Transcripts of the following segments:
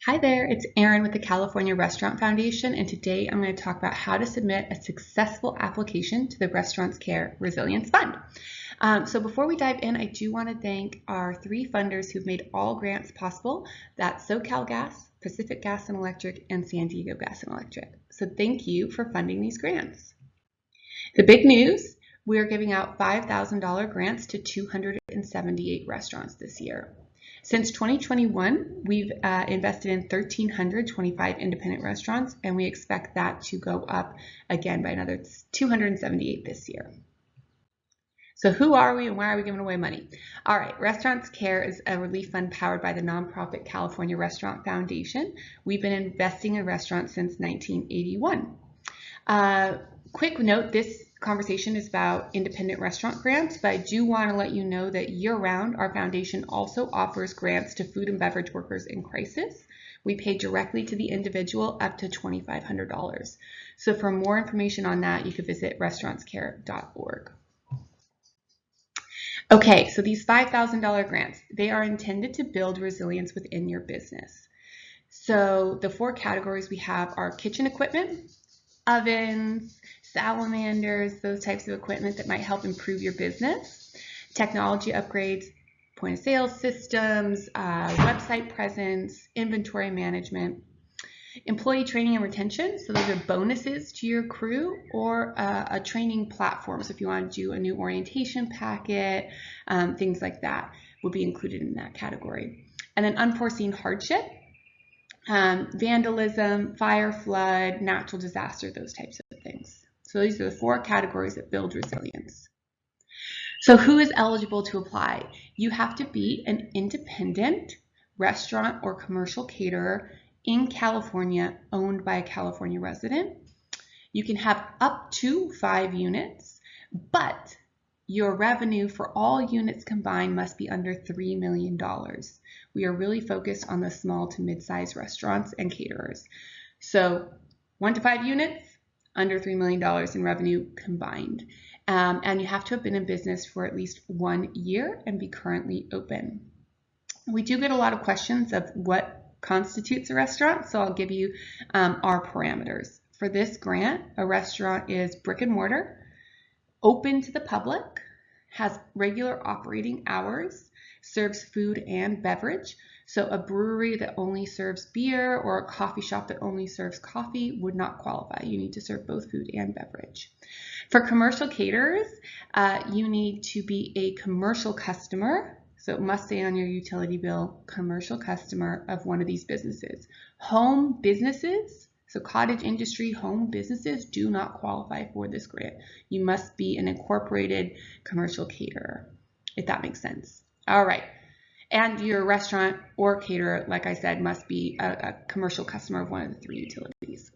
Hi there, it's Erin with the California Restaurant Foundation, and today I'm going to talk about how to submit a successful application to the Restaurants Care Resilience Fund. So before we dive in, I do want to thank our three funders who've made all grants possible. That's SoCalGas, Pacific Gas and Electric, and San Diego Gas and Electric. So thank you for funding these grants. The big news, we are giving out $5,000 grants to 278 restaurants this year. Since 2021, we've invested in 1,325 independent restaurants, and we expect that to go up again by another 278 this year. So who are we and why are we giving away money? All right, Restaurants Care is a relief fund powered by the nonprofit California Restaurant Foundation. We've been investing in restaurants since 1981. Quick note, this conversation is about independent restaurant grants, but I do want to let you know that year-round, our foundation also offers grants to food and beverage workers in crisis. We pay directly to the individual up to $2,500. So for more information on that, you could visit restaurantscare.org. Okay, so these $5,000 grants, they are intended to build resilience within your business. So the four categories we have are kitchen equipment, ovens, salamanders, those types of equipment that might help improve your business, technology upgrades, point of sale systems, website presence, inventory management, employee training and retention. So those are bonuses to your crew, or a training platform. So if you want to do a new orientation packet, things like that will be included in that category. And then unforeseen hardship, vandalism, fire, flood, natural disaster, those types of things. So these are the four categories that build resilience. So who is eligible to apply? You have to be an independent restaurant or commercial caterer in California owned by a California resident. You can have up to 5 units, but your revenue for all units combined must be under $3 million. We are really focused on the small to mid-sized restaurants and caterers. So 1 to 5 units, under $3 million in revenue combined. And you have to have been in business for at least 1 year and be currently open. We do get a lot of questions of what constitutes a restaurant, so I'll give you our parameters. For this grant, a restaurant is brick and mortar, open to the public, has regular operating hours, serves food and beverage. So a brewery that only serves beer or a coffee shop that only serves coffee would not qualify. You need to serve both food and beverage. For commercial caterers, you need to be a commercial customer. So it must say on your utility bill, commercial customer of one of these businesses. Home businesses, so cottage industry, home businesses do not qualify for this grant. You must be an incorporated commercial caterer, if that makes sense. All right. And your restaurant or caterer, like I said, must be a commercial customer of one of the 3 utilities.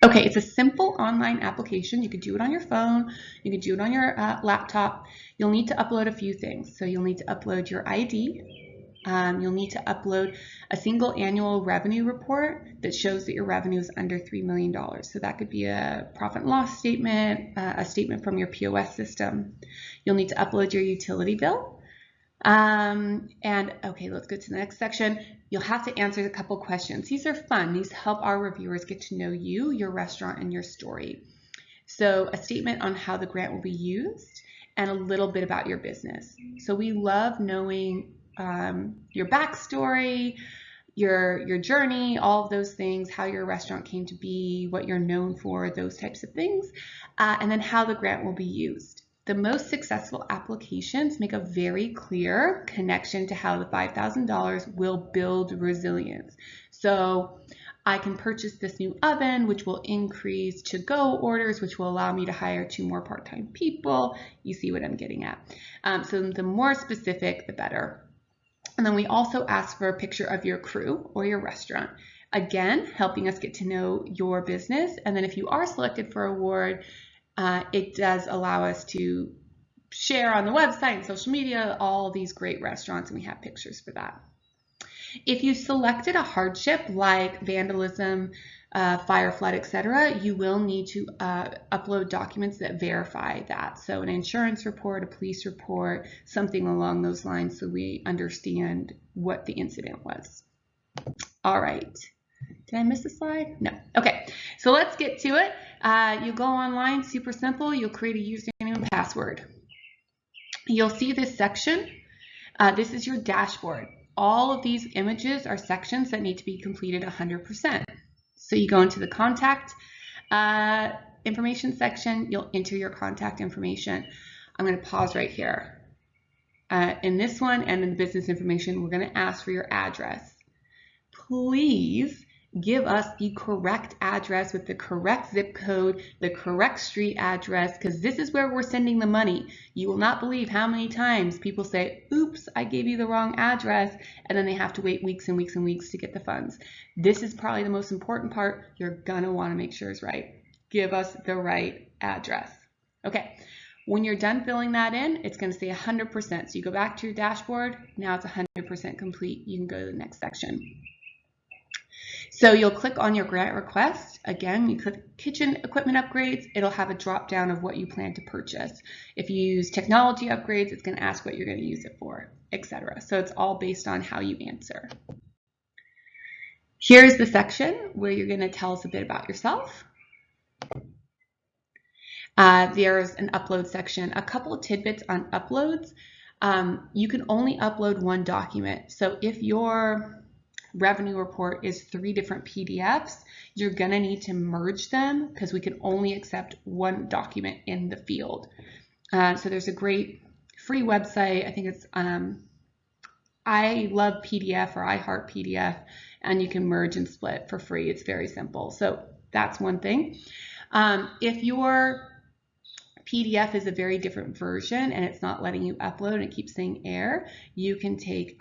Okay, it's a simple online application. You could do it on your phone. You could do it on your laptop. You'll need to upload a few things. So you'll need to upload your ID. You'll need to upload a single annual revenue report that shows that your revenue is under $3 million. So that could be a profit and loss statement, a statement from your POS system. You'll need to upload your utility bill. And okay, let's go to the next section. You'll have to answer a couple questions. These are fun. These help our reviewers get to know you, your restaurant, and your story. So a statement on how the grant will be used and a little bit about your business. So we love knowing your backstory, your journey, all of those things, how your restaurant came to be, what you're known for, those types of things, and then how the grant will be used. The most successful applications make a very clear connection to how the $5,000 will build resilience. So I can purchase this new oven, which will increase to-go orders, which will allow me to hire 2 more part-time people. You see what I'm getting at. So the more specific, the better. And then we also ask for a picture of your crew or your restaurant. Again, helping us get to know your business. And then if you are selected for award, it does allow us to share on the website and social media all these great restaurants, and we have pictures for that. If you selected a hardship like vandalism, fire, flood, etc., you will need to upload documents that verify that. So an insurance report, a police report, something along those lines, so we understand what the incident was. All right. Did I miss a slide? No. Okay, so let's get to it. You go online, super simple. You'll create a username and password. You'll see this section. This is your dashboard. All of these images are sections that need to be completed 100%. So you go into the contact information section. You'll enter your contact information. I'm going to pause right here. In this one and in the business information, we're going to ask for your address. Please give us the correct address with the correct zip code, the correct street address, because this is where we're sending the money. You will not believe how many times people say, oops, I gave you the wrong address, and then they have to wait weeks and weeks and weeks to get the funds. This is probably the most important part you're gonna wanna make sure is right. Give us the right address. Okay, when you're done filling that in, it's gonna say 100%. So you go back to your dashboard, now it's 100% complete. You can go to the next section. So you'll click on your grant request. Again, you click kitchen equipment upgrades. It'll have a drop down of what you plan to purchase. If you use technology upgrades, it's going to ask what you're going to use it for, etc. So it's all based on how you answer. Here's the section where you're going to tell us a bit about yourself. There's an upload section. A couple of tidbits on uploads. You can only upload one document. So if your revenue report is 3 different PDFs, you're gonna need to merge them because we can only accept one document in the field. So there's a great free website. I think it's I Love PDF or I Heart PDF, and you can merge and split for free. It's very simple. So that's one thing. If your PDF is a very different version and it's not letting you upload and it keeps saying error, you can take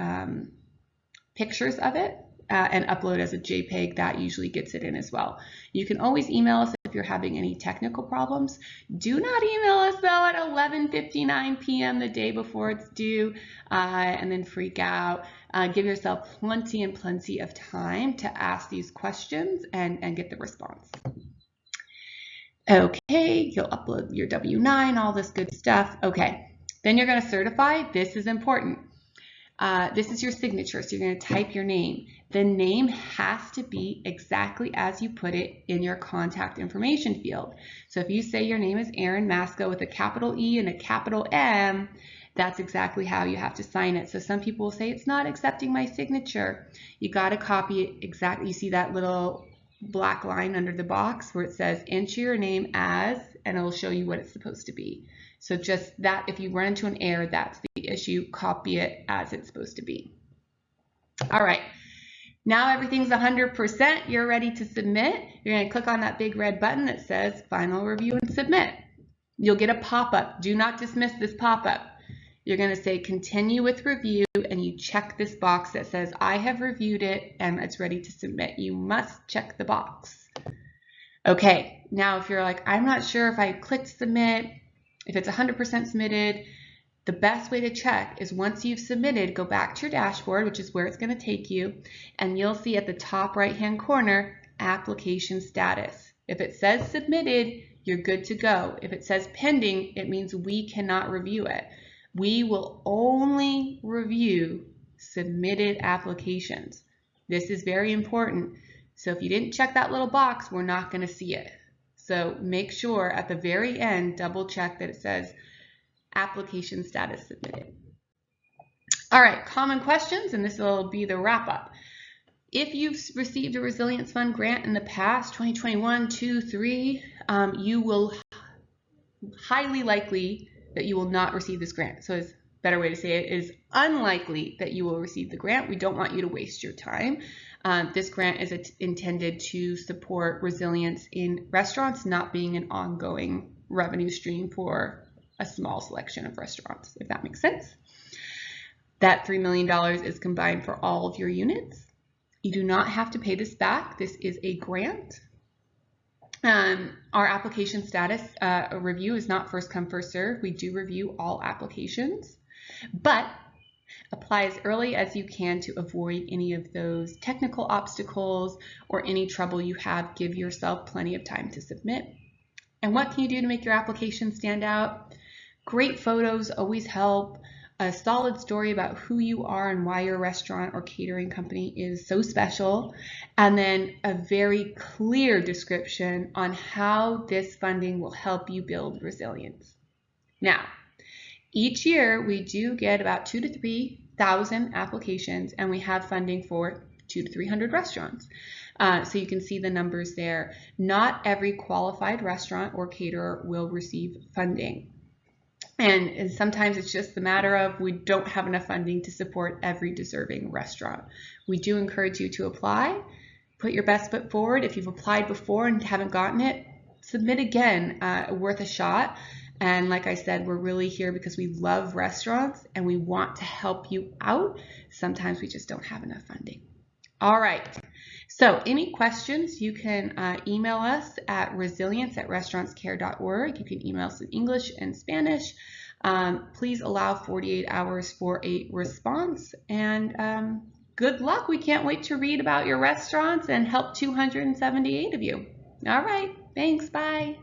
pictures of it and upload as a JPEG. That usually gets it in as well. You can always email us if you're having any technical problems. Do not email us though at 11:59 p.m. the day before it's due and then freak out. Give yourself plenty of time to ask these questions and get the response. Okay, you'll upload your W-9, all this good stuff. Okay, then you're going to certify. This is important. This is your signature, so you're going to type your name. The name has to be exactly as you put it in your contact information field. So if you say your name is Erin Masco with a capital E and a capital M, that's exactly how you have to sign it. So some people will say it's not accepting my signature. You got to copy it exactly. You see that little black line under the box where it says enter your name as, and it'll show you what it's supposed to be. So just that, if you run into an error, that's the issue. Copy it as it's supposed to be. All right, now everything's 100%. You're ready to submit. You're going to click on that big red button that says Final Review and Submit. You'll get a pop-up. Do not dismiss this pop-up. You're going to say Continue with Review, and you check this box that says I have reviewed it and it's ready to submit. You must check the box. Okay, now if you're like, I'm not sure if I clicked Submit, if it's 100% submitted, the best way to check is once you've submitted, go back to your dashboard, which is where it's going to take you, and you'll see at the top right-hand corner, application status. If it says submitted, you're good to go. If it says pending, it means we cannot review it. We will only review submitted applications. This is very important. So if you didn't check that little box, we're not going to see it. So make sure at the very end, double check that it says application status submitted. All right, common questions, and this will be the wrap up. If you've received a Resilience Fund grant in the past, 2021, 2, 3, you will highly likely that you will not receive this grant. So it's a better way to say it is unlikely that you will receive the grant. We don't want you to waste your time. This grant is intended to support resilience in restaurants, not being an ongoing revenue stream for a small selection of restaurants, if that makes sense. That $3 million is combined for all of your units. You do not have to pay this back. This is a grant. Our application status review is not first come, first serve. We do review all applications, but apply as early as you can to avoid any of those technical obstacles or any trouble you have. Give yourself plenty of time to submit. And what can you do to make your application stand out? Great photos always help. a solid story about who you are and why your restaurant or catering company is so special, and then a very clear description on how this funding will help you build resilience. Now, each year we do get about 2,000 to 3,000 applications, and we have funding for 200 to 300 restaurants. So you can see the numbers there. Not every qualified restaurant or caterer will receive funding. And sometimes it's just the matter of we don't have enough funding to support every deserving restaurant. We do encourage you to apply. Put your best foot forward. If you've applied before and haven't gotten it, submit again. Worth a shot. And like I said, we're really here because we love restaurants and we want to help you out. Sometimes we just don't have enough funding. All right. So any questions, you can email us at resilience@restaurantscare.org. You can email us in English and Spanish. Please allow 48 hours for a response. And good luck. We can't wait to read about your restaurants and help 278 of you. All right. Thanks. Bye.